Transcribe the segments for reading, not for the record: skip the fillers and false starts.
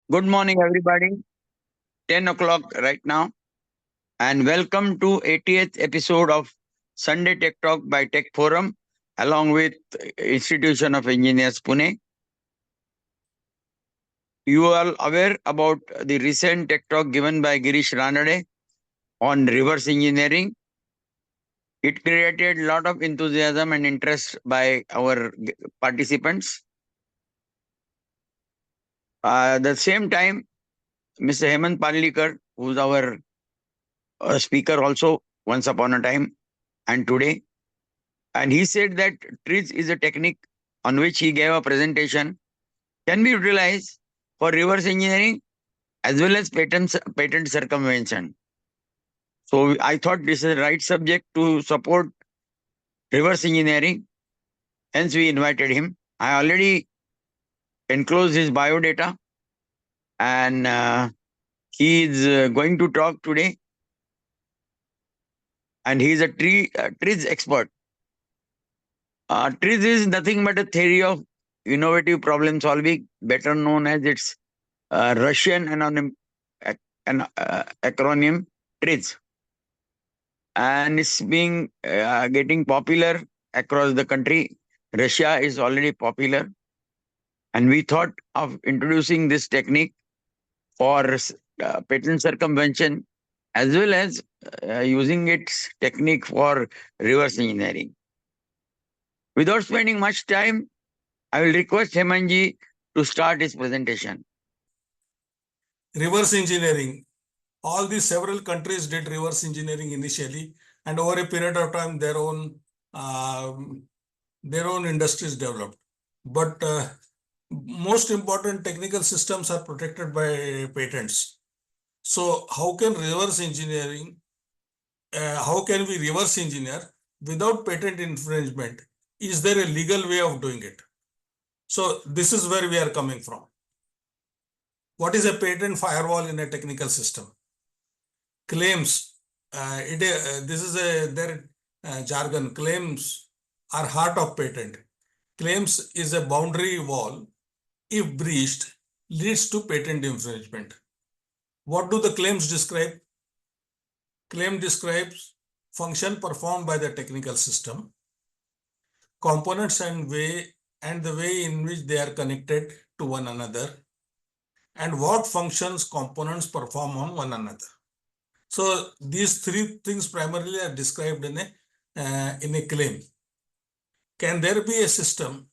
Good morning, everybody. 10 o'clock right now, and welcome to 80th episode of Sunday Tech Talk by Tech Forum, along with Institution of Engineers Pune. You are aware about the recent Tech Talk given by Girish Ranade on reverse engineering. It created a lot of enthusiasm and interest by our participants. At the same time, Mr. Hemant Pardikar, who's our speaker also once upon a time and today, and he said that TRIZ is a technique on which he gave a presentation can be utilized for reverse engineering as well as patent circumvention. So I thought this is the right subject to support reverse engineering. Hence we invited him. I already enclosed his biodata, and he is going to talk today. And he is a TRIZ expert. TRIZ is nothing but a theory of innovative problem solving, better known as its Russian acronym TRIZ, and it's being getting popular across the country. Russia is already popular, and we thought of introducing this technique for patent circumvention as well as using its technique for reverse engineering. Without spending much time, I will request Hemanji to start his presentation. Reverse engineering. All these several countries did reverse engineering initially, and over a period of time, their own industries developed. But most important technical systems are protected by patents. So how can reverse engineering? How can we reverse engineer without patent infringement? Is there a legal way of doing it? So this is where we are coming from. What is a patent firewall in a technical system? Claims, this is their jargon. Claims are heart of patent. Claims is a boundary wall. If breached, leads to patent infringement. What do the claims describe? Claim describes function performed by the technical system, components and the way in which they are connected to one another, and what functions components perform on one another. So these three things primarily are described in a claim. Can there be a system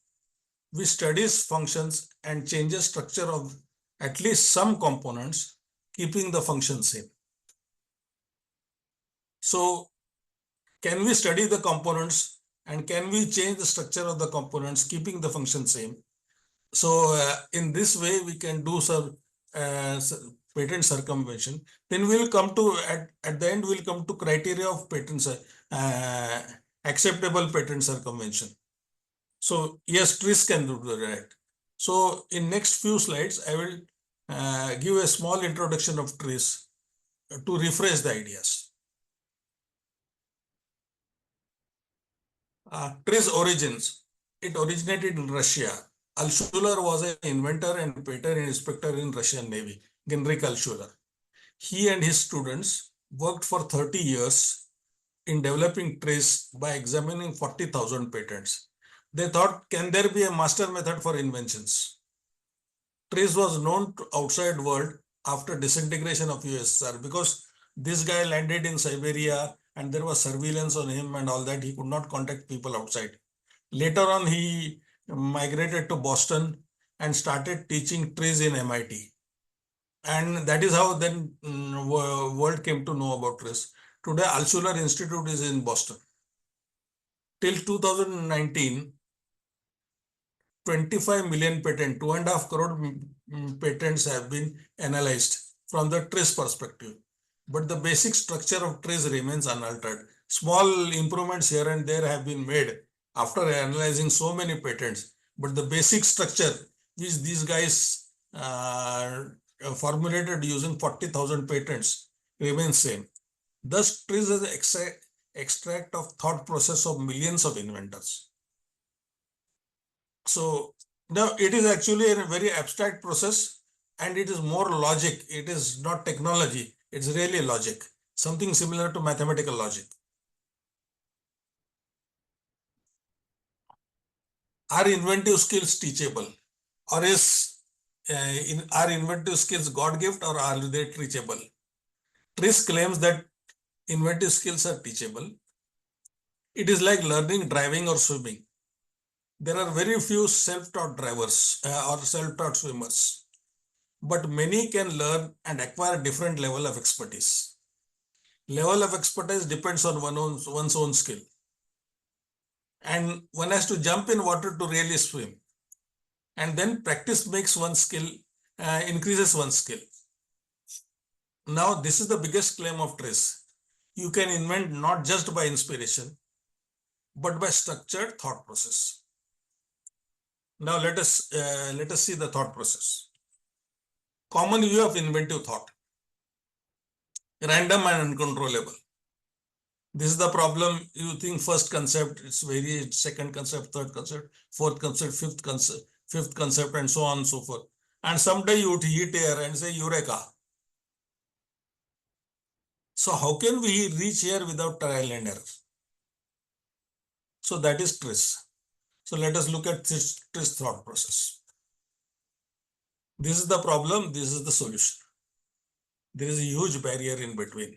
which studies functions and changes structure of at least some components, keeping the function same? So can we study the components and can we change the structure of the components, keeping the function same? So in this way, we can do some patent circumvention. Then we'll come to, at the end, we'll come to criteria of patents, acceptable patent circumvention. So yes, TRIZ can do that. So in next few slides, I will give a small introduction of TRIZ to refresh the ideas. TRIZ origins. It originated in Russia. Altshuler was an inventor and patent inspector in Russian Navy, Genrik Altshuler. He and his students worked for 30 years in developing TRIZ by examining 40,000 patents. They thought, can there be a master method for inventions? TRIZ was known to outside world after disintegration of USSR because this guy landed in Siberia and there was surveillance on him and all that. He could not contact people outside. Later on, he migrated to Boston and started teaching TRIZ in MIT. And that is how then world came to know about TRIZ. Today, Altshuler Institute is in Boston. Till 2019, 25 million patents, 2.5 crore patents have been analyzed from the TRIZ perspective. But the basic structure of TRIZ remains unaltered. Small improvements here and there have been made after analyzing so many patents. But the basic structure, which these guys formulated using 40,000 patents, remains same. Thus, TRIZ is an extract of thought process of millions of inventors. So now it is actually a very abstract process, and it is more logic. It is not technology. It's really logic, something similar to mathematical logic. Are inventive skills teachable, or are inventive skills God gift, or are they teachable? TRIZ claims that inventive skills are teachable. It is like learning driving or swimming. There are very few self-taught drivers or self-taught swimmers, but many can learn and acquire different level of expertise. Level of expertise depends on one's own skill. And one has to jump in water to really swim. And then practice makes one's skill, increases one's skill. Now, this is the biggest claim of TRIZ. You can invent not just by inspiration, but by structured thought process. Now, let us see the thought process. Common view of inventive thought: random and uncontrollable. This is the problem. You think first concept, it's very second concept, third concept, fourth concept, fifth concept, and so on and so forth. And someday you hit here and say, Eureka. So how can we reach here without trial and error? So that is TRIZ. So let us look at this TRIZ thought process. This is the problem, this is the solution. There is a huge barrier in between.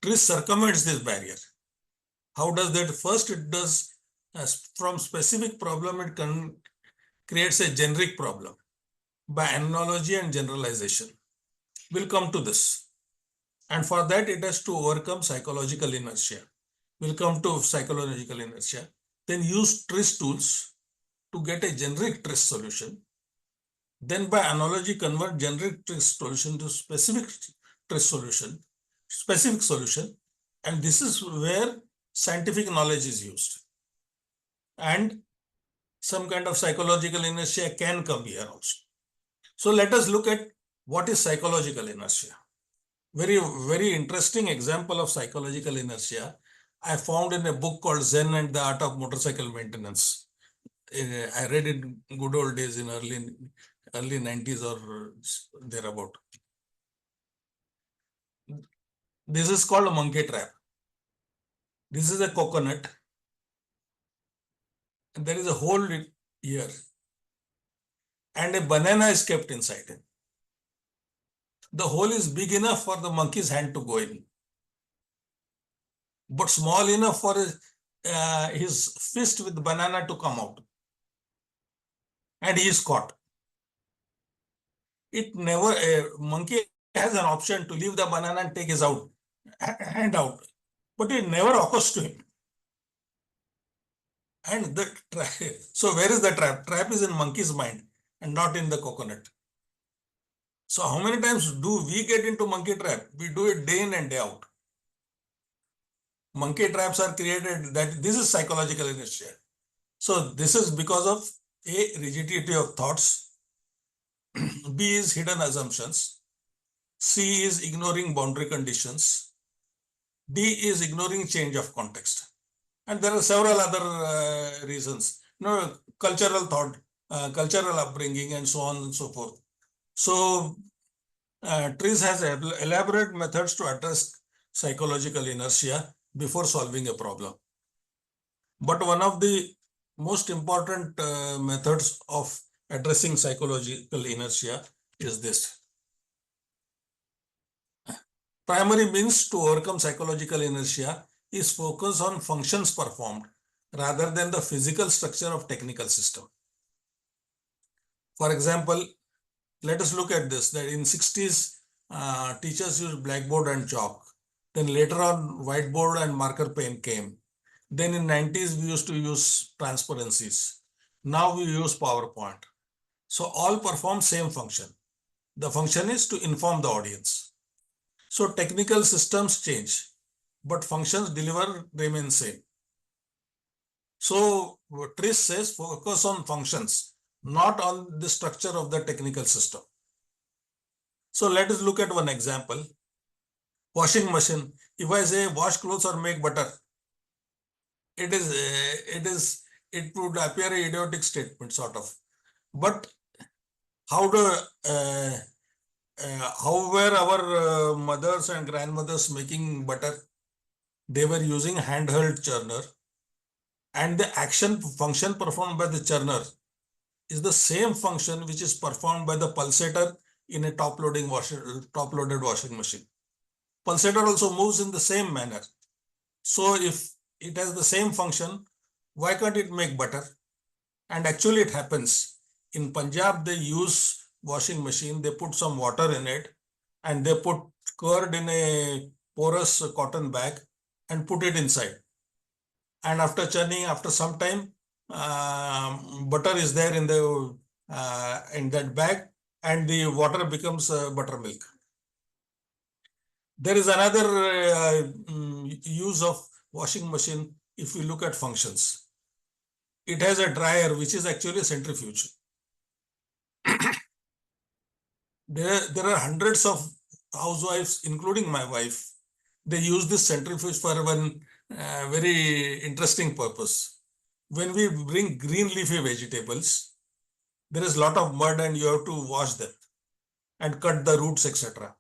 TRIZ circumvents this barrier. How does that? First, it does from specific problem, it creates a generic problem by analogy and generalization. We'll come to this. And for that, it has to overcome psychological inertia. We'll come to psychological inertia. Then use TRIZ tools to get a generic TRIZ solution. Then by analogy, convert generic TRIZ solution to specific solution. And this is where scientific knowledge is used. And some kind of psychological inertia can come here also. So let us look at what is psychological inertia. Very, very interesting example of psychological inertia I found in a book called Zen and the Art of Motorcycle Maintenance. I read it in good old days in early 90s or thereabout. This is called a monkey trap. This is a coconut. And there is a hole here. And a banana is kept inside it. The hole is big enough for the monkey's hand to go in, but small enough for his fist with the banana to come out. And he is caught. It never, a monkey has an option to leave the banana and take his hand out, but it never occurs to him. And the so where is the trap? Trap is in monkey's mind and not in the coconut. So how many times do we get into monkey trap? We do it day in and day out. Monkey traps are created, that this is psychological inertia. So this is because of A, rigidity of thoughts, B is hidden assumptions, C is ignoring boundary conditions, D is ignoring change of context. And there are several other reasons, cultural thought, cultural upbringing, and so on and so forth. So TRIZ has elaborate methods to address psychological inertia before solving a problem. But one of the most important methods of addressing psychological inertia is this. Primary means to overcome psychological inertia is focus on functions performed rather than the physical structure of technical system. For example, let us look at this, that in 60s, teachers used blackboard and chalk. Then later on, whiteboard and marker pen came. Then in 90s, we used to use transparencies. Now we use PowerPoint. So all perform same function. The function is to inform the audience. So technical systems change, but functions remain same. So TRIZ says focus on functions, not on the structure of the technical system. So let us look at one example. Washing machine. If I say wash clothes or make butter, it would appear an idiotic statement sort of. But how were our mothers and grandmothers making butter? They were using handheld churner, and the action function performed by the churner is the same function which is performed by the pulsator in a top-loaded washing machine. Pulsator also moves in the same manner. So if it has the same function, why can't it make butter? And actually it happens. In Punjab, they use washing machine, they put some water in it, and they put curd in a porous cotton bag and put it inside. And after churning, after some time, butter is there in that bag, and the water becomes buttermilk. There is another use of washing machine if we look at functions. It has a dryer, which is actually a centrifuge. There are hundreds of housewives, including my wife. They use this centrifuge for one very interesting purpose. When we bring green leafy vegetables, there is a lot of mud and you have to wash them and cut the roots, etc.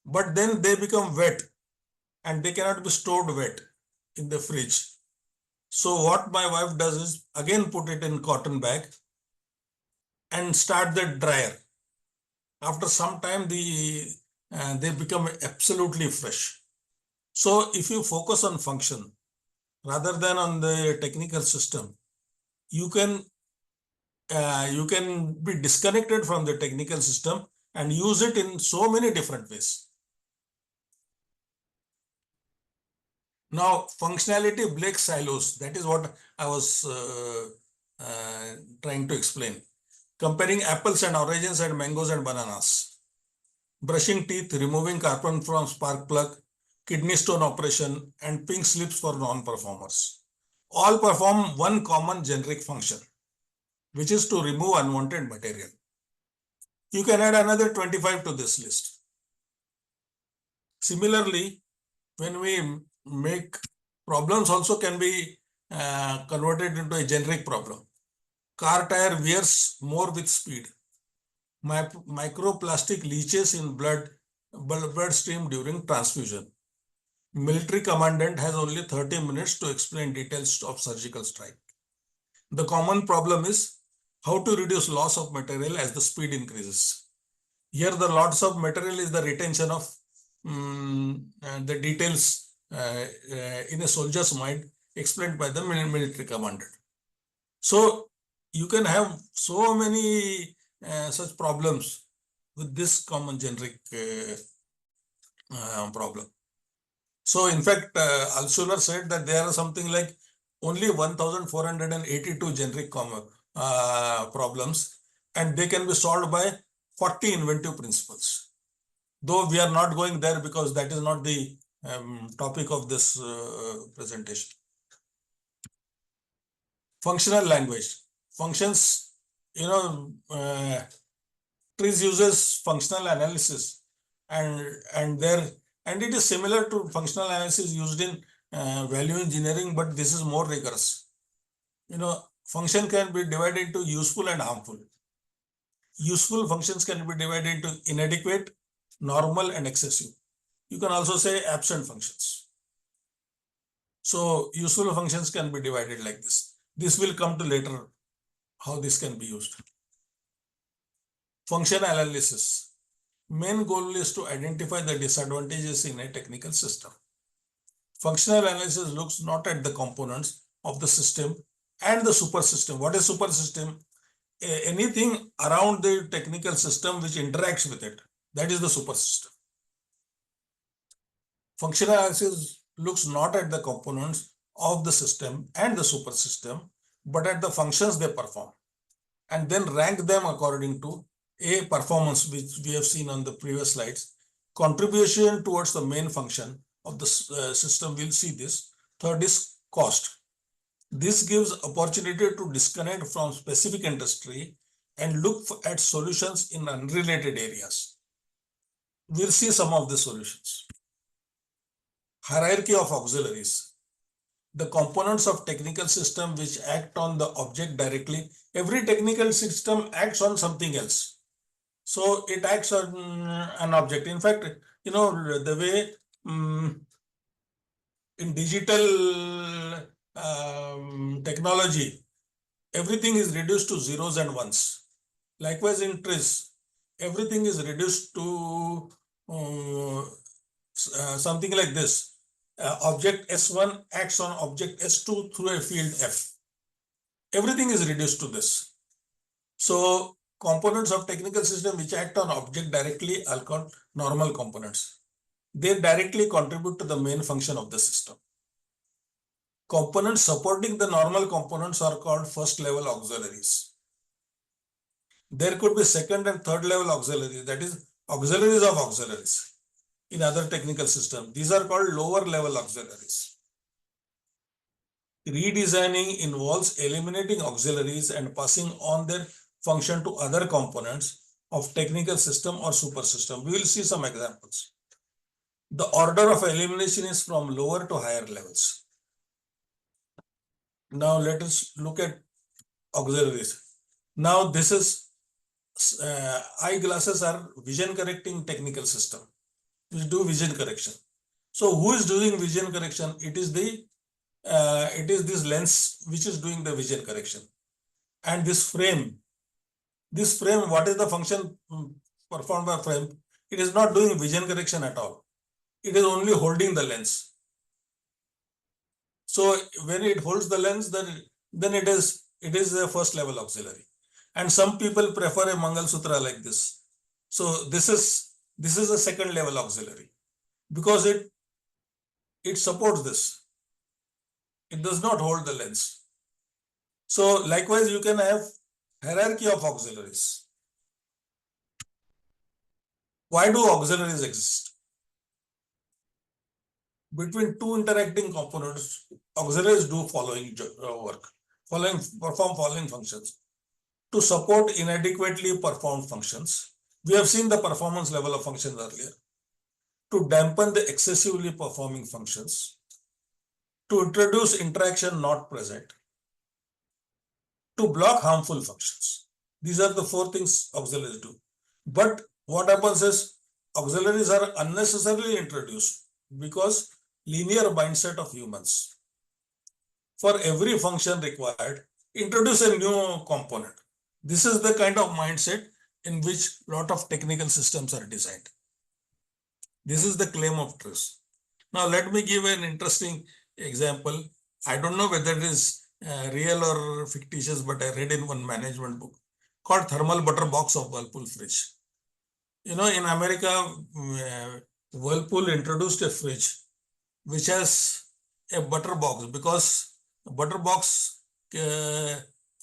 But then they become wet and they cannot be stored wet in the fridge. So what my wife does is again put it in cotton bag and start the dryer. After some time, they become absolutely fresh. So if you focus on function rather than on the technical system, you can be disconnected from the technical system and use it in so many different ways. Now, functionality breaks silos. That is what I was trying to explain. Comparing apples and oranges and mangoes and bananas. Brushing teeth, removing carbon from spark plug, kidney stone operation, and pink slips for non-performers. All perform one common generic function, which is to remove unwanted material. You can add another 25 to this list. Similarly, when we make problems also can be converted into a generic problem. Car tire wears more with speed. Microplastic leaches in bloodstream during transfusion. Military commandant has only 30 minutes to explain details of surgical strike. The common problem is how to reduce loss of material as the speed increases. Here the loss of material is the retention of the details in a soldier's mind explained by the military commandant. So you can have so many such problems with this common generic problem. So in fact, Alschuler said that there are something like only 1,482 generic problems, and they can be solved by 40 inventive principles. Though we are not going there because that is not the topic of this presentation. Functional language. Functions, TRIZ uses functional analysis, and it is similar to functional analysis used in value engineering, but this is more rigorous. Function can be divided into useful and harmful. Useful functions can be divided into inadequate, normal, and excessive. You can also say absent functions. So useful functions can be divided like this. This will come to later how this can be used. Function analysis. Main goal is to identify the disadvantages in a technical system. Functional analysis looks not at the components of the system and the super system. What is super system? Anything around the technical system which interacts with it. That is the super system. Functional analysis looks not at the components of the system and the super system, but at the functions they perform, and then rank them according to a performance, which we have seen on the previous slides, contribution towards the main function of the system. We'll see this. Third is cost. This gives opportunity to disconnect from specific industry and look at solutions in unrelated areas. We'll see some of the solutions. Hierarchy of auxiliaries. the components of technical system which act on the object directly. Every technical system acts on something else. So it acts on an object. In fact, the way in digital technology, everything is reduced to zeros and ones. Likewise, in TRIZ, everything is reduced to something like this. Object S1 acts on object S2 through a field F. Everything is reduced to this. So components of technical system which act on object directly are called normal components. They directly contribute to the main function of the system. Components supporting the normal components are called first level auxiliaries. There could be second and third level auxiliaries, that is auxiliaries of auxiliaries in other technical systems. These are called lower level auxiliaries. Redesigning involves eliminating auxiliaries and passing on their function to other components of technical system or super system. We will see some examples. The order of elimination is from lower to higher levels. Now let us look at auxiliaries. Now this is eyeglasses are vision correcting technical system which do vision correction. So who is doing vision correction? It is this lens which is doing the vision correction. And this frame, what is the function performed by frame? It is not doing vision correction at all. It is only holding the lens. So when it holds the lens, then it is a first level auxiliary. And some people prefer a Mangal Sutra like this. So this is a second level auxiliary because it supports this. It does not hold the lens. So likewise, you can have hierarchy of auxiliaries. Why do auxiliaries exist? Between two interacting components, auxiliaries do following work, perform following functions. To support inadequately performed functions, we have seen the performance level of functions earlier. To dampen the excessively performing functions, to introduce interaction not present, to block harmful functions. These are the four things auxiliaries do. But what happens is auxiliaries are unnecessarily introduced because linear mindset of humans. For every function required, introduce a new component. This is the kind of mindset in which a lot of technical systems are designed. This is the claim of TRIZ. Now let me give an interesting example. I don't know whether it is real or fictitious, but I read in one management book called Thermal Butter Box of Whirlpool Fridge. In America, Whirlpool introduced a fridge which has a butter box because butter box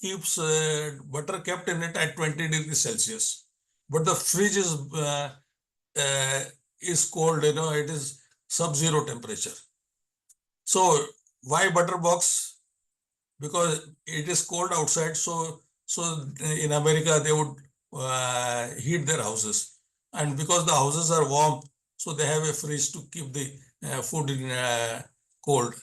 keeps butter kept in it at 20 degrees Celsius. But the fridge is cold, it is sub-zero temperature. So why butter box? Because it is cold outside. So in America, they would heat their houses. And because the houses are warm, so they have a fridge to keep the food in cold.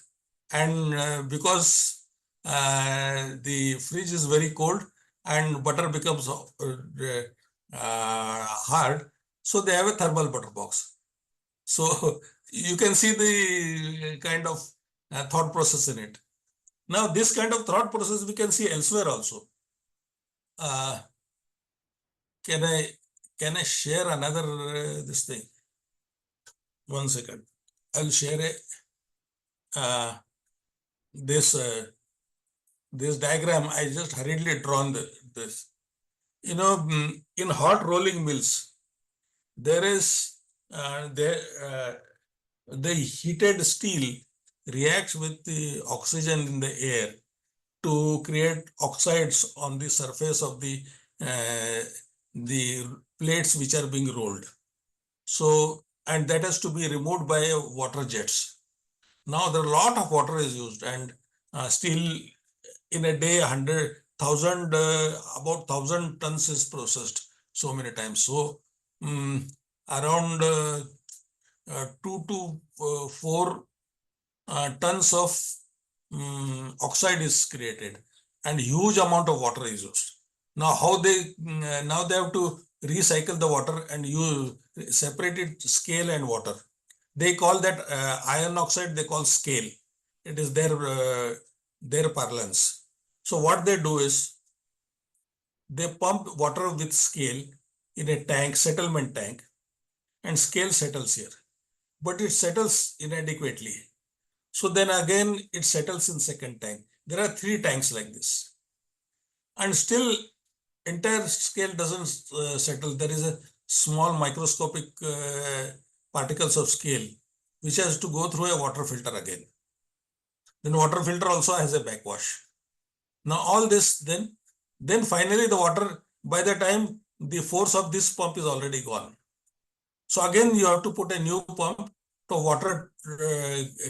And because the fridge is very cold and butter becomes hard, so they have a thermal butter box. So you can see the kind of thought process in it. Now, this kind of thought process we can see elsewhere also. Can I share another this thing? 1 second. I'll share this diagram. I just hurriedly drawn this. In hot rolling mills, there is the heated steel reacts with the oxygen in the air to create oxides on the surface of the plates which are being rolled. So, and that has to be removed by water jets. Now there are a lot of water is used, and steel in a day, about 1,000 tons is processed so many times. So around 2 to 4 tons of oxide is created and huge amount of water is used. Now how now they have to recycle the water and you separate it scale and water. They call that iron oxide, they call scale. It is their parlance. So what they do is they pump water with scale in a tank, settlement tank, and scale settles here. But it settles inadequately. So then again, it settles in second tank. There are 3 tanks like this. And still entire scale doesn't settle. There is a small microscopic particles of scale, which has to go through a water filter again. Then water filter also has a backwash. Now all this, then finally the water, by the time the force of this pump is already gone. So again, you have to put a new pump to water,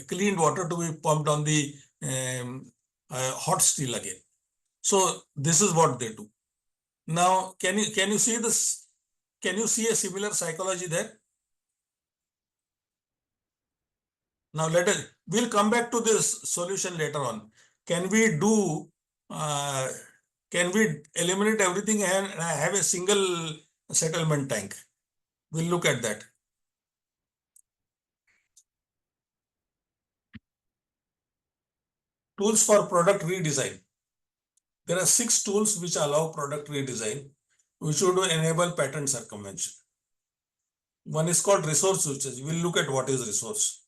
cleaned water to be pumped on the hot steel again. So this is what they do. Now, can you see this? Can you see a similar psychology there? Now we'll come back to this solution later on. Can we do, can we eliminate everything and have a single settlement tank? We'll look at that. Tools for product redesign. There are 6 tools which allow product redesign, which would enable patent circumvention. One is called resource usage. We'll look at what is resource.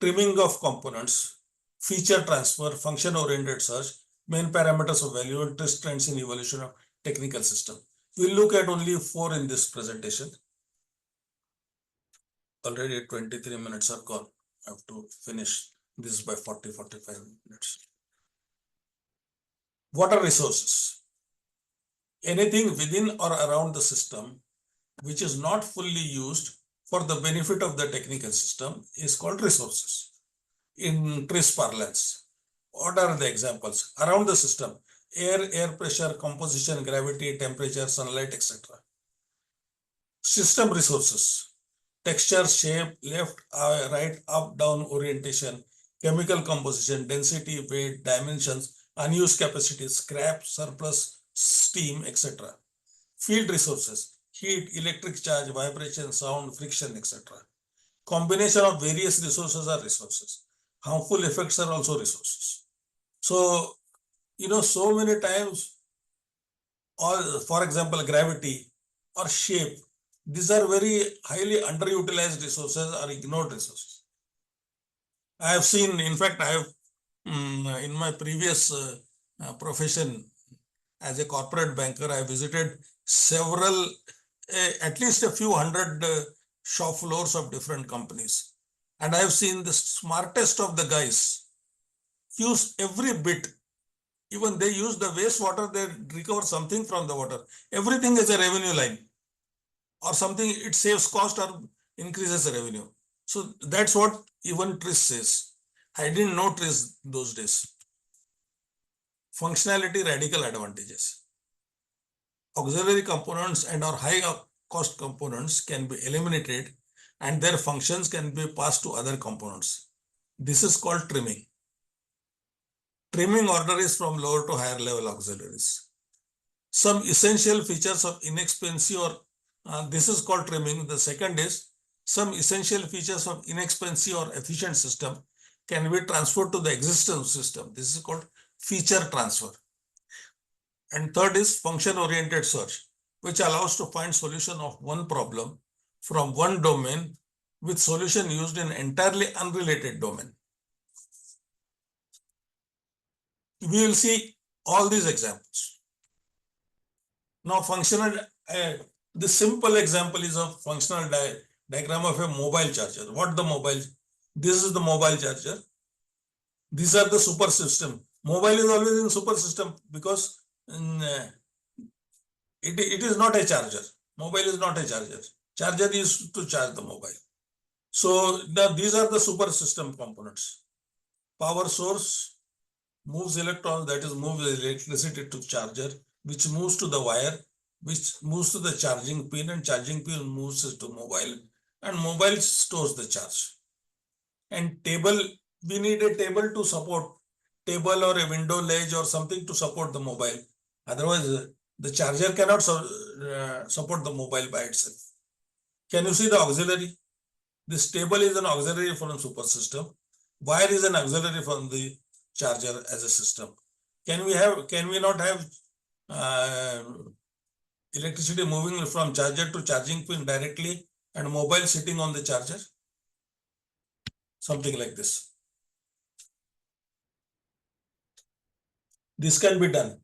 Trimming of components, feature transfer, function-oriented search, main parameters of value, and test trends in evolution of technical system. We'll look at only 4 in this presentation. Already 23 minutes are gone. I have to finish this by 40-45 minutes. What are resources? Anything within or around the system which is not fully used for the benefit of the technical system is called resources. In TRIZ parlance, what are the examples? Around the system, air pressure, composition, gravity, temperature, sunlight, etc. System resources, texture, shape, left, right, up, down, orientation, chemical composition, density, weight, dimensions, unused capacity, scrap, surplus, steam, etc. Field resources, heat, electric charge, vibration, sound, friction, etc. Combination of various resources are resources. Harmful effects are also resources. So, so many times, or for example, gravity or shape, these are very highly underutilized resources or ignored resources. I have seen, in fact, I have, in my previous profession as a corporate banker, I visited several, at least a few hundred shop floors of different companies. And I have seen the smartest of the guys use every bit. Even they use the wastewater, they recover something from the water. Everything is a revenue line or something, it saves cost or increases the revenue. So that's what even TRIZ says. I didn't know TRIZ those days. Functionality radical advantages. Auxiliary components and or high cost components can be eliminated and their functions can be passed to other components. This is called trimming. Trimming order is from lower to higher level auxiliaries. Some essential features of inexpensive or this is called trimming. The second is some essential features of inexpensive or efficient system can be transferred to the existing system. This is called feature transfer. And third is function-oriented search, which allows to find solution of one problem from one domain with solution used in entirely unrelated domain. We will see all these examples. Now, functional, the simple example is a functional diagram of a mobile charger. What the mobile? This is the mobile charger. These are the super system. Mobile is always in super system because it is not a charger. Mobile is not a charger. Charger is to charge the mobile. So these are the super system components. Power source moves electrons, that is moves electricity to charger, which moves to the wire, which moves to the charging pin, and charging pin moves to mobile, and mobile stores the charge. And table, we need a table to support table or a window ledge or something to support the mobile. Otherwise, the charger cannot support the mobile by itself. Can you see the auxiliary? This table is an auxiliary from super system. Wire is an auxiliary from the charger as a system. Can we not have electricity moving from charger to charging pin directly and mobile sitting on the charger? Something like this. This can be done.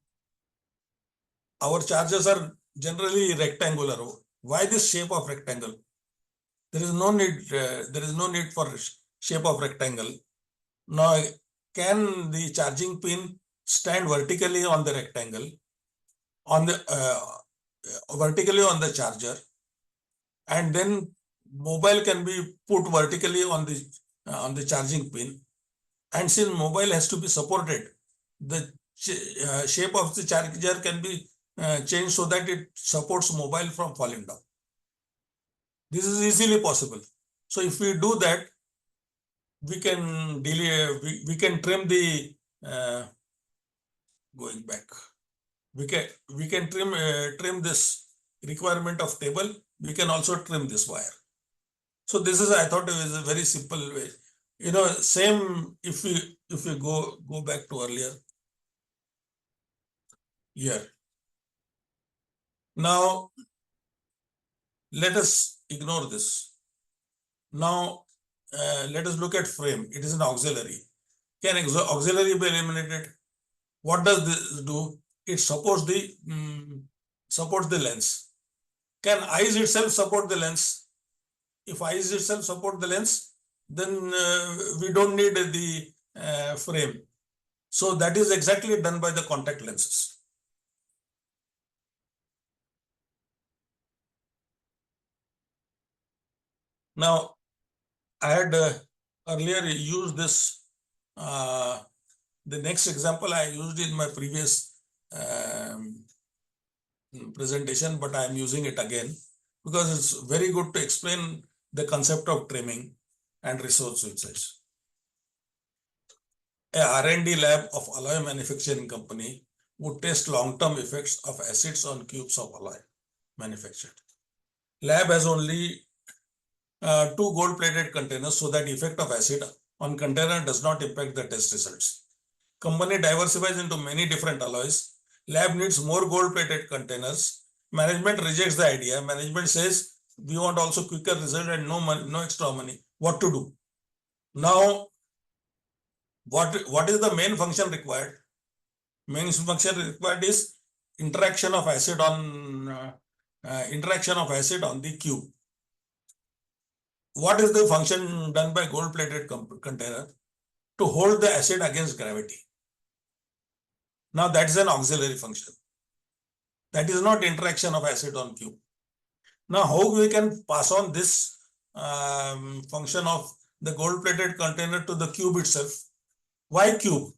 Our chargers are generally rectangular. Why this shape of rectangle? There is no need for shape of rectangle. Now, can the charging pin stand vertically on the rectangle, on the vertically on the charger, and then mobile can be put vertically on the charging pin, and since mobile has to be supported, the shape of the charger can be changed so that it supports mobile from falling down. This is easily possible. So if we do that, we can delay. We can trim the going back. We can trim this requirement of table. We can also trim this wire. So this is, I thought, it was a very simple way. You know, same if we go back to earlier here. Now let us ignore this. Now let us look at frame. It is an auxiliary. Can auxiliary be eliminated? What does this do? It supports the lens. Can eyes itself support the lens? If eyes itself support the lens, then we don't need the frame. So that is exactly done by the contact lenses. Now, I had earlier used this, the next example I used in my previous presentation, but I am using it again because it's very good to explain the concept of trimming and resource usage. A R&D lab of alloy manufacturing company would test long-term effects of acids on cubes of alloy manufactured. Lab has only 2 gold-plated containers so that effect of acid on container does not impact the test results. Company diversifies into many different alloys. Lab needs more gold-plated containers. Management rejects the idea. Management says, we want also quicker result and no extra money. What to do? Now, what is the main function required? Main function required is interaction of acid on the cube. What is the function done by gold-plated container? To hold the acid against gravity. Now that's an auxiliary function. That is not interaction of acid on cube. Now how we can pass on this function of the gold-plated container to the cube itself? Why cube?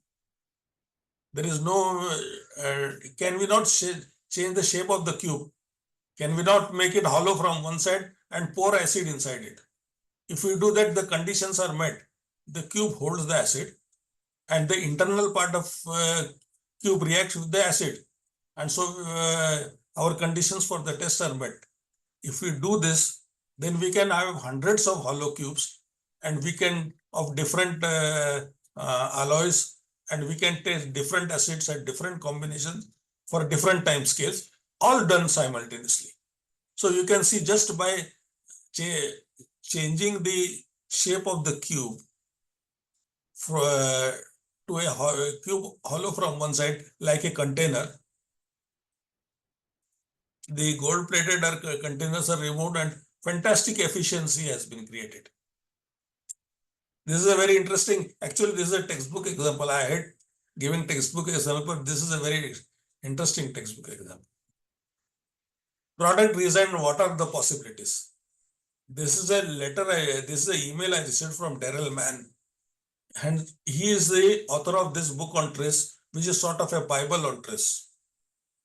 There is no, can we not change the shape of the cube? Can we not make it hollow from one side and pour acid inside it? If we do that, the conditions are met. The cube holds the acid and the internal part of cube reacts with the acid. And so our conditions for the test are met. If we do this, then we can have hundreds of hollow cubes and we can, of different alloys, and we can test different acids at different combinations for different time scales, all done simultaneously. So you can see just by changing the shape of the cube to a cube hollow from one side like a container, the gold-plated containers are removed and fantastic efficiency has been created. This is a very interesting, actually this is a textbook example. I had given textbook example, but this is a very interesting textbook example. Product design, what are the possibilities? This is a letter, this is an email I received from Daryl Mann, and he is the author of this book on TRIZ, which is sort of a Bible on TRIZ.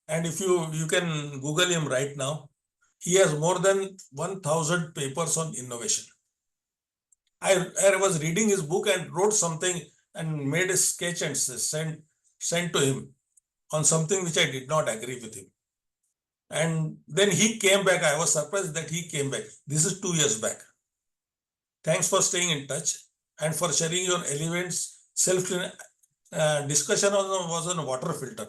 And if you can Google him right now, he has more than 1,000 papers on innovation. I was reading his book and wrote something and made a sketch and sent to him on something which I did not agree with him. And then he came back. I was surprised that he came back. This is 2 years back. Thanks for staying in touch and for sharing your elements. Discussion was on water filter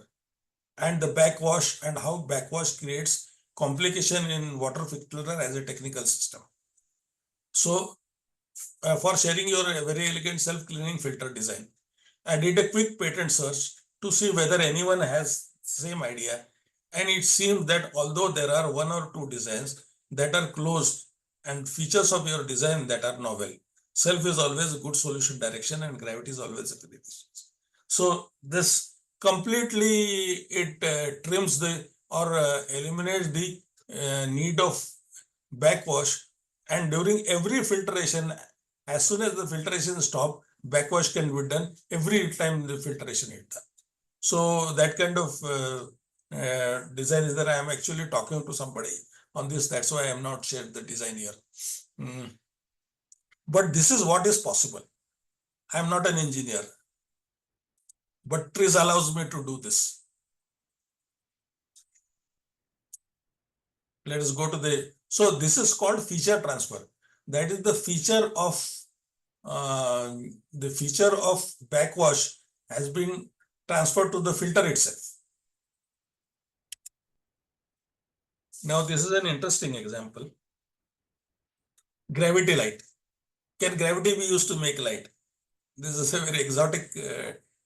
and the backwash and how backwash creates complication in water filter as a technical system. So for sharing your very elegant self-cleaning filter design, I did a quick patent search to see whether anyone has same idea. And it seems that although there are one or two designs that are close and features of your design that are novel, self is always a good solution direction and gravity is always a good distance. So this completely trims the or eliminates the need of backwash, and during every filtration, as soon as the filtration stop, backwash can be done every time the filtration is done. So that kind of design is that I am actually talking to somebody on this. That's why I am not shared the design here. But this is what is possible. I am not an engineer, but TRIZ allows me to do this. Let us go to so this is called feature transfer. That is the feature of backwash has been transferred to the filter itself. Now, this is an interesting example. Gravity light. Can gravity be used to make light? This is a very exotic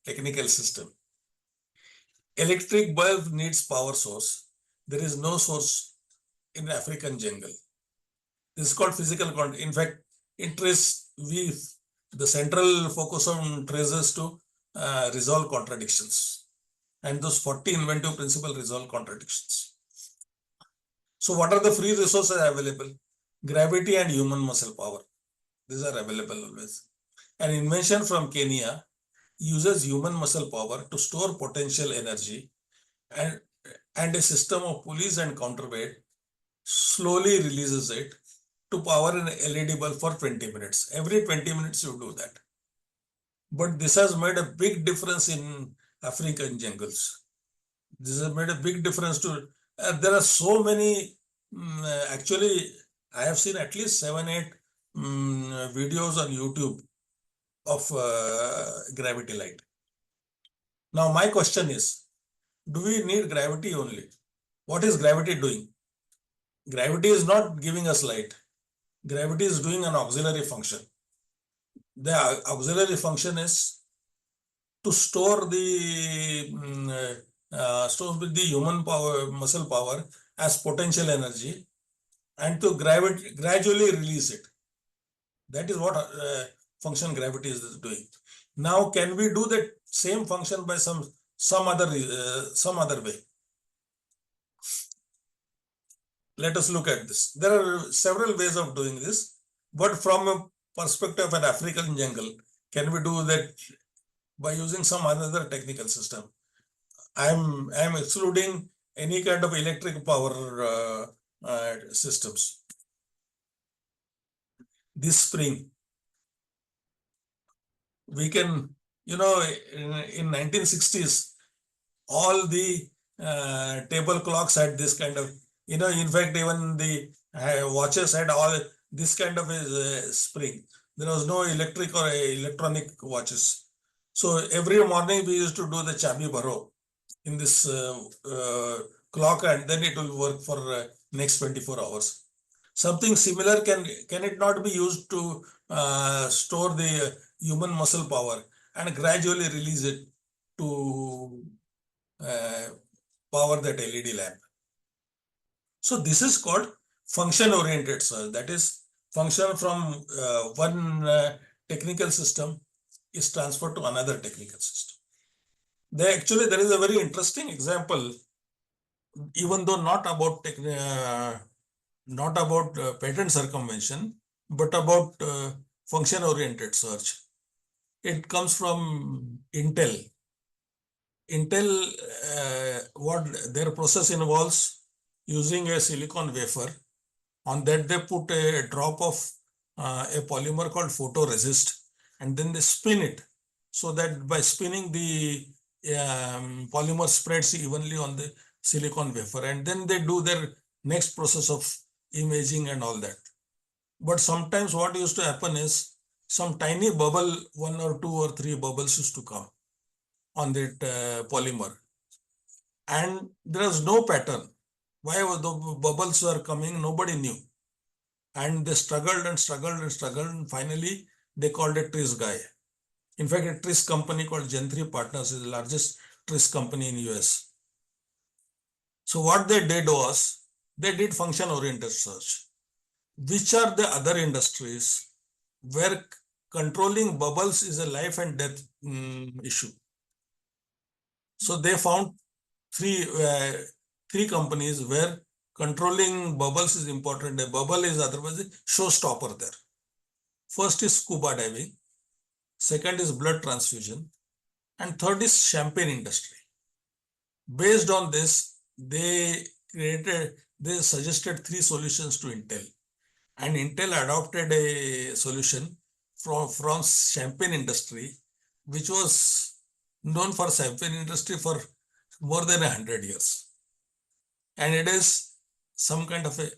technical system. Electric bulb needs power source. There is no source in African jungle. This is called physical quantity. In fact, in TRIZ, the central focus on TRIZ is to resolve contradictions. And those 40 inventive principles resolve contradictions. So what are the free resources available? Gravity and human muscle power. These are available always. An invention from Kenya uses human muscle power to store potential energy, and a system of pulleys and counterweight slowly releases it to power an LED bulb for 20 minutes. Every 20 minutes you do that. But this has made a big difference in African jungles. This has made a big difference to, there are so many, actually, I have seen at least 7-8 videos on YouTube of gravity light. Now, my question is, do we need gravity only? What is gravity doing? Gravity is not giving us light. Gravity is doing an auxiliary function. The auxiliary function is to store the human power, muscle power as potential energy, and to gradually release it. That is what function gravity is doing. Now, can we do that same function by some other way? Let us look at this. There are several ways of doing this, but from a perspective of an African jungle, can we do that by using some other technical system? I am excluding any kind of electric power systems. This spring, we can, in 1960s, all the table clocks had this kind of, in fact, even the watches had all this kind of a spring. There was no electric or electronic watches. So every morning we used to do the chabi baro in this clock, and then it will work for next 24 hours. Something similar, can it not be used to store the human muscle power and gradually release it to power that LED lamp? So this is called function-oriented search. That is, function from one technical system is transferred to another technical system. There is a very interesting example, even though not about patent circumvention, but about function-oriented search. It comes from Intel. Intel, what their process involves using a silicon wafer. On that, they put a drop of a polymer called photoresist, and then they spin it. so that by spinning the polymer spreads evenly on the silicon wafer, and then they do their next process of imaging and all that. But sometimes what used to happen is some tiny bubble, 1 or 2 or 3 bubbles used to come on that polymer, and there was no pattern. Why the bubbles were coming, nobody knew. And they struggled and struggled and struggled, and finally they called a TRIZ guy. In fact, a TRIZ company called Gen 3 Partners is the largest TRIZ company in US. So what they did was, they did function-oriented search. Which are the other industries where controlling bubbles is a life and death issue? So they found three companies where controlling bubbles is important. A bubble is otherwise a showstopper there. First is scuba diving, second is blood transfusion, and third is champagne industry. Based on this, they suggested 3 solutions to Intel, and Intel adopted a solution from champagne industry, which was known for champagne industry for more than 100 years. And it is some kind of a,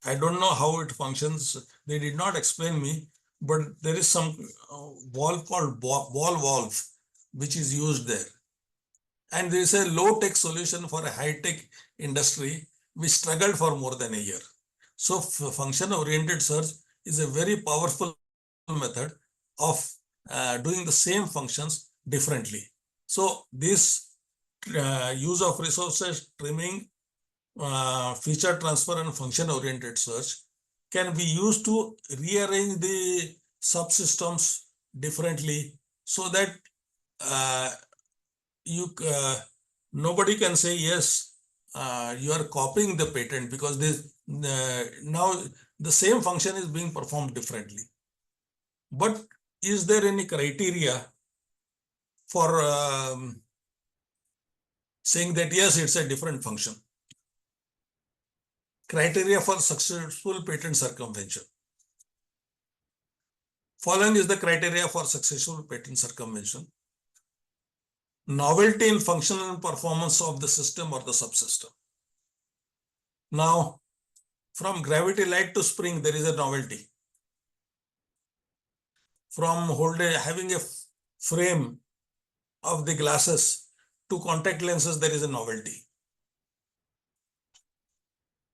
I don't know how it functions. They did not explain me, but there is some valve called ball valve, which is used there. And there is a low-tech solution for a high-tech industry, which struggled for more than a year. So function-oriented search is a very powerful method of doing the same functions differently. So this use of resources, trimming, feature transfer, and function-oriented search can be used to rearrange the subsystems differently, so that nobody can say, yes, you are copying the patent, because this now the same function is being performed differently. But is there any criteria for saying that yes, it's a different function? Criteria for successful patent circumvention. Following is the criteria for successful patent circumvention. Novelty in functional performance of the system or the subsystem. Now, from gravity light to spring, there is a novelty. From having a frame of the glasses to contact lenses, there is a novelty.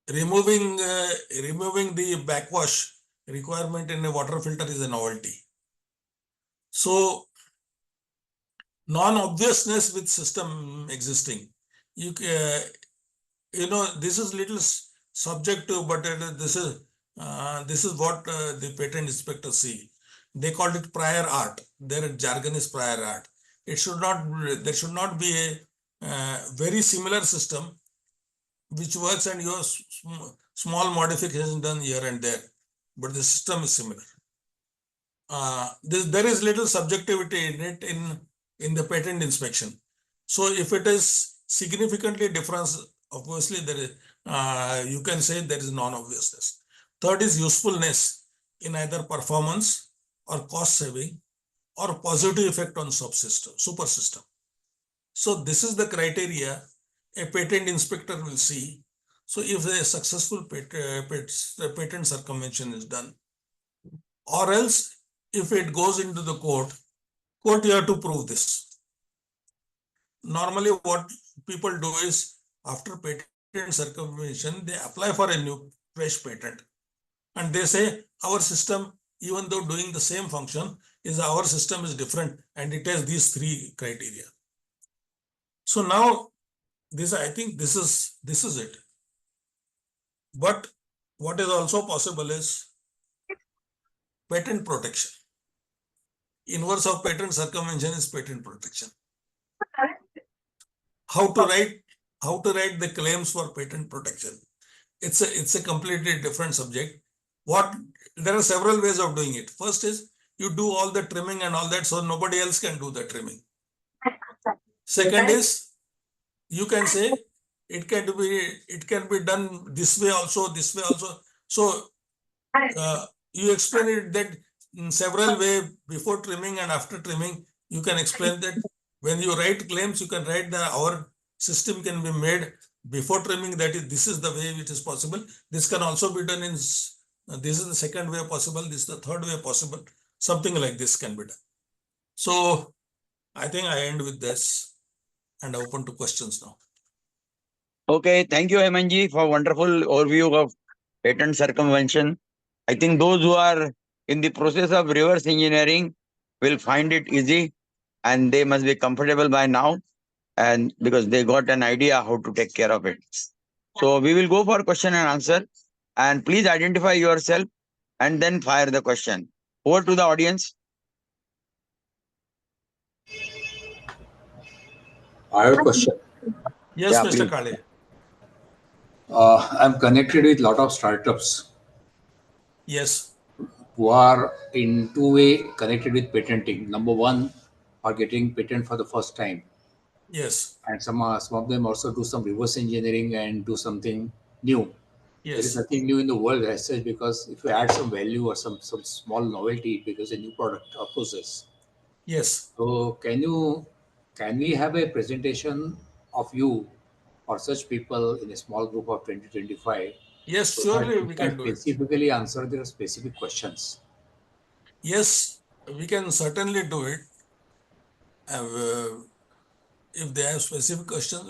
Removing the backwash requirement in a water filter is a novelty. So non-obviousness with system existing. You know, this is little subjective, but this is what the patent inspectors see. They called it prior art. Their jargon is prior art. It should not. There should not be a very similar system which works and your small modification done here and there, but the system is similar. There is little subjectivity in it in the patent inspection. So if it is significantly different, obviously there is, you can say there is non-obviousness. Third is usefulness in either performance or cost saving or positive effect on super system. So this is the criteria a patent inspector will see. So if a successful patent circumvention is done, or else if it goes into the court, you have to prove this. Normally what people do is, after patent circumvention, they apply for a new fresh patent, and they say our system, even though doing the same function, our system is different and it has these 3 criteria. So now I think this is it. But what is also possible is patent protection. Inverse of patent circumvention is patent protection. How to write the claims for patent protection? It's a completely different subject. There are several ways of doing it. First is you do all the trimming and all that, so nobody else can do the trimming. Second is you can say it can be done this way also, this way also. So you explain it that in several ways, before trimming and after trimming, you can explain that when you write claims, you can write our system can be made before trimming. That is, this is the way it is possible. This can also be done in, this is the second way possible. This is the third way possible. Something like this can be done. So I think I end with this and open to questions now. Okay, thank you, Hemant, for wonderful overview of patent circumvention. I think those who are in the process of reverse engineering will find it easy, and they must be comfortable by now, and because they got an idea how to take care of it. So we will go for question and answer, and please identify yourself and then fire the question. Over to the audience. I have a question. Yes, Yeah, Mr. please. Kale. I'm connected with a lot of startups Yes. who are in two-way connected with patenting. Number one, are getting patent for the first time, Yes. and some of them also do some reverse engineering and do something new. There is Yes. nothing new in the world as such, because if you add some value or some small novelty, it becomes a new product or process. Yes. So can we have a presentation of you or such people in a small group of 2025, Yes, so that surely we we can can do it. specifically answer their specific questions? Yes, we can certainly do it. Uh, if they have specific questions,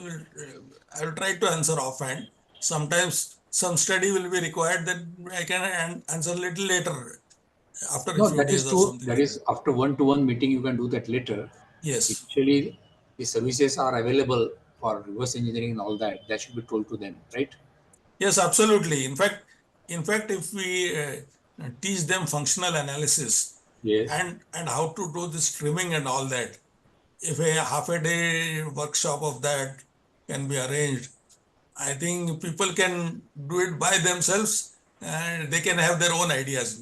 I will try to answer offhand. Sometimes some study will be required that I can answer a little later, after a No, few that is days or true. something That like that. is after one-to-one meeting, you can do that later. Yes. Initially, the services are available for reverse engineering and all that. That should be told to them, right? Yes, absolutely. In fact, if we teach them functional analysis Yes. and how to do this trimming and all that, if a half a day workshop of that can be arranged, I think people can do it by themselves and they can have their own ideas.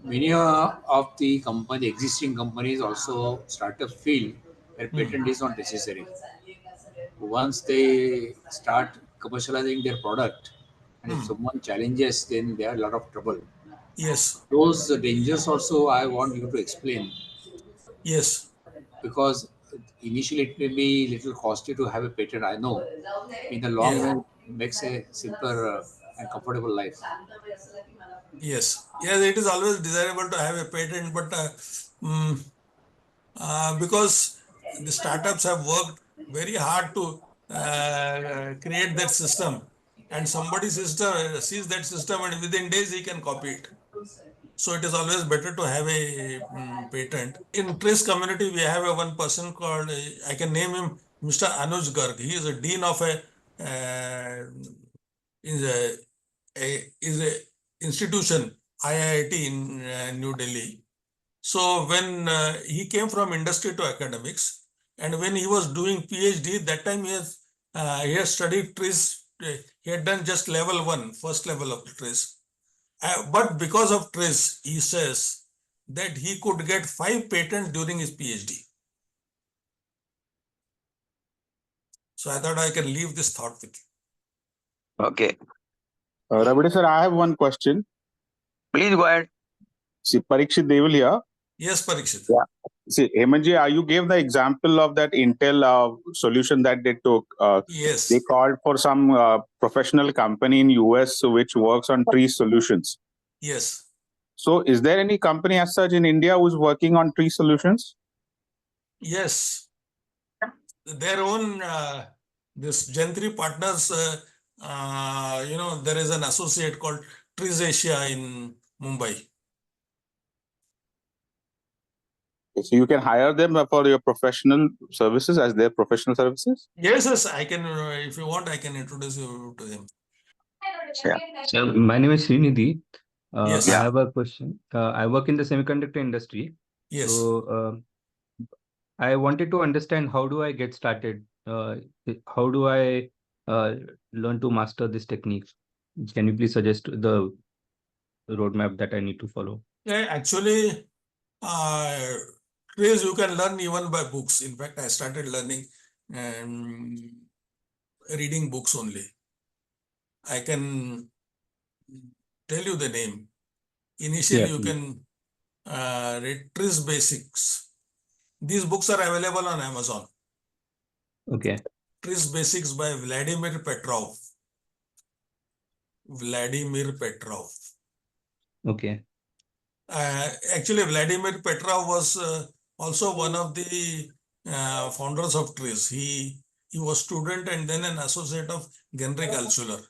Many of the existing companies also startups feel that Hmm. patent is not necessary. Once they start commercializing their product, and if Hmm. someone challenges, then they are a lot of trouble. Yes. Those dangers also I want you to explain, Yes. because initially it may be little costly to have a patent. I know in the long Yes. run it makes a simpler and comfortable life. Yes. Yes. It is always desirable to have a patent, but mm, because the startups have worked very hard to create that system, and somebody system sees that system and within days he can copy it. So it is always better to have a patent. In TRIZ community, we have a one person called, I can name him Mr. Anuj Garg. He is a dean of is a institution, IIT in New Delhi. So when he came from industry to academics, and when he was doing PhD, that time he has studied TRIZ. He had done just level one, first level of TRIZ. But because of TRIZ, he says that he could get 5 patents during his PhD. So I thought I can leave this thought with you. Okay, Rabide sir, I have one question. please go ahead. See, Parikshit Deval here. Yes, Parikshit. Yeah. See, Hemantji, you gave the example of that Intel solution that they took. Yes. They called for some professional company in US which works on tree solutions. Yes. So, is there any company as such in India who's working on tree solutions? Yes. Their own, this Gen 3 partners, there is an associate called TRIZ Asia in Mumbai. So, you can hire them for your professional services as their professional services? Yes, I can, if you want, I can introduce you to him. Yeah. So my name is Srinidhi. Yes. I Yeah. have a question. I work in the semiconductor industry. Yes. So I wanted to understand, how do I get started? How do I learn to master this technique? Can you please suggest the roadmap that I need to follow? Yeah, actually, TRIZ you can learn even by books. In fact, I started learning and reading books only. I can tell you the name. Initially, Yeah, you please. can read TRIZ Basics. These books are available on Amazon. Okay. TRIZ Basics by Vladimir Petrov. Vladimir Petrov. Okay. Actually, Vladimir Petrov was also one of the founders of TRIZ. He was student and then an associate of Genrik Altshuler.